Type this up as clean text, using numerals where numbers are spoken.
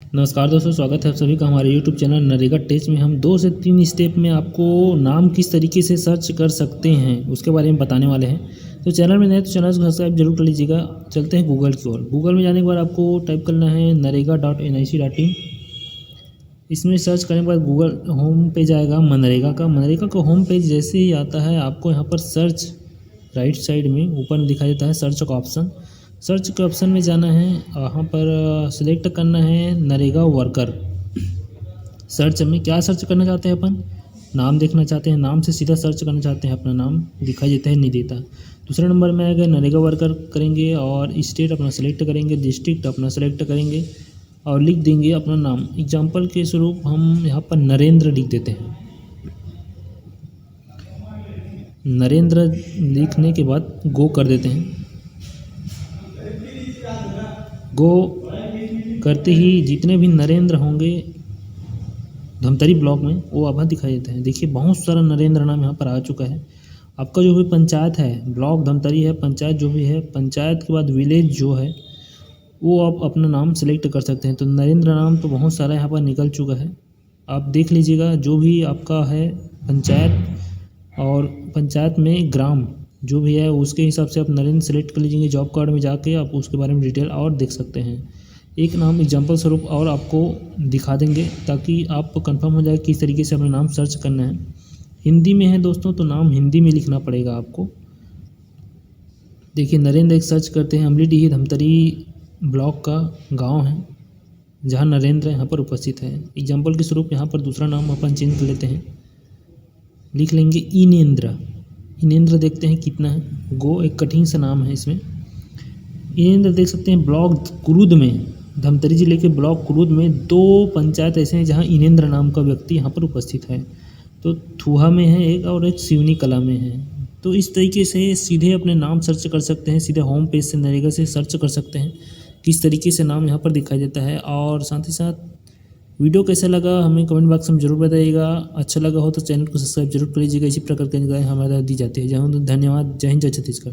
नमस्कार दोस्तों, स्वागत है आप सभी का हमारे YouTube चैनल नरेगा टेस्ट में। हम 2 से 3 स्टेप में आपको नाम किस तरीके से सर्च कर सकते हैं उसके बारे में बताने वाले हैं। तो चैनल में नए तो चैनल को सब्सक्राइब जरूर कर लीजिएगा। चलते हैं गूगल की ओर। गूगल में जाने के बाद आपको टाइप करना है narega.nic.in। इसमें सर्च करने के बाद गूगल होम पेज आएगा मनरेगा का होम पेज जैसे ही आता है आपको यहाँ पर सर्च राइट साइड में ऊपर दिखाई देता है सर्च का ऑप्शन। सर्च के ऑप्शन में जाना है, यहाँ पर सिलेक्ट करना है नरेगा वर्कर। सर्च में क्या सर्च करना चाहते हैं अपन, नाम देखना चाहते हैं, नाम से सीधा सर्च करना चाहते हैं, अपना नाम दिखाई देता है नहीं देता। दूसरे नंबर में आएगा नरेगा वर्कर करेंगे और स्टेट अपना सेलेक्ट करेंगे, डिस्ट्रिक्ट अपना सेलेक्ट करेंगे और लिख देंगे अपना नाम। एग्जाम्पल के स्वरूप हम यहाँ पर नरेंद्र लिख देते हैं। नरेंद्र लिखने के बाद गो कर देते हैं। गो करते ही जितने भी नरेंद्र होंगे धमतरी ब्लॉक में वो अब दिखाई देते हैं। देखिए बहुत सारा नरेंद्र नाम यहाँ पर आ चुका है। आपका जो भी पंचायत है, ब्लॉक धमतरी है, पंचायत जो भी है, पंचायत के बाद विलेज जो है वो आप अपना नाम सेलेक्ट कर सकते हैं। तो नरेंद्र नाम तो बहुत सारा यहाँ पर निकल चुका है। आप देख लीजिएगा जो भी आपका है पंचायत और पंचायत में ग्राम जो भी है उसके हिसाब से आप नरेंद्र सेलेक्ट कर लीजिए। जॉब कार्ड में जाके आप उसके बारे में डिटेल और देख सकते हैं। एक नाम एग्जाम्पल स्वरूप और आपको दिखा देंगे ताकि आप कंफर्म हो जाए किस तरीके से अपना नाम सर्च करना है। हिंदी में है दोस्तों तो नाम हिंदी में लिखना पड़ेगा आपको। देखिए नरेंद्र एक सर्च करते हैं। अमलीडीही धमतरी ब्लॉक का गांव है जहां नरेंद्र यहाँ पर उपस्थित है। एग्जाम्पल के स्वरूप यहाँ पर दूसरा नाम अपन चेंज कर लेते हैं, लिख लेंगे इनेंद्र। इनेंद्र देखते हैं कितना है। गो एक कठिन सा नाम है इसमें। इनेंद्र देख सकते हैं ब्लॉक कुरुद में, धमतरी जिले के ब्लॉक कुरुद में 2 पंचायत ऐसे हैं जहां इनेंद्र नाम का व्यक्ति यहाँ पर उपस्थित है। तो थुहा में है एक और एक सिवनी कला में है। तो इस तरीके से सीधे अपने नाम सर्च कर सकते हैं। सीधे होम पेज से नरेगा से सर्च कर सकते हैं किस तरीके से नाम यहाँ पर दिखाई देता है। और साथ ही साथ वीडियो कैसा लगा हमें कमेंट बॉक्स में जरूर बताइएगा। अच्छा लगा हो तो चैनल को सब्सक्राइब जरूर कर लीजिएगा। इसी प्रकार की जानकारी हमारे दी जाती है। धन्यवाद। जय हिंद, जय छत्तीसगढ़।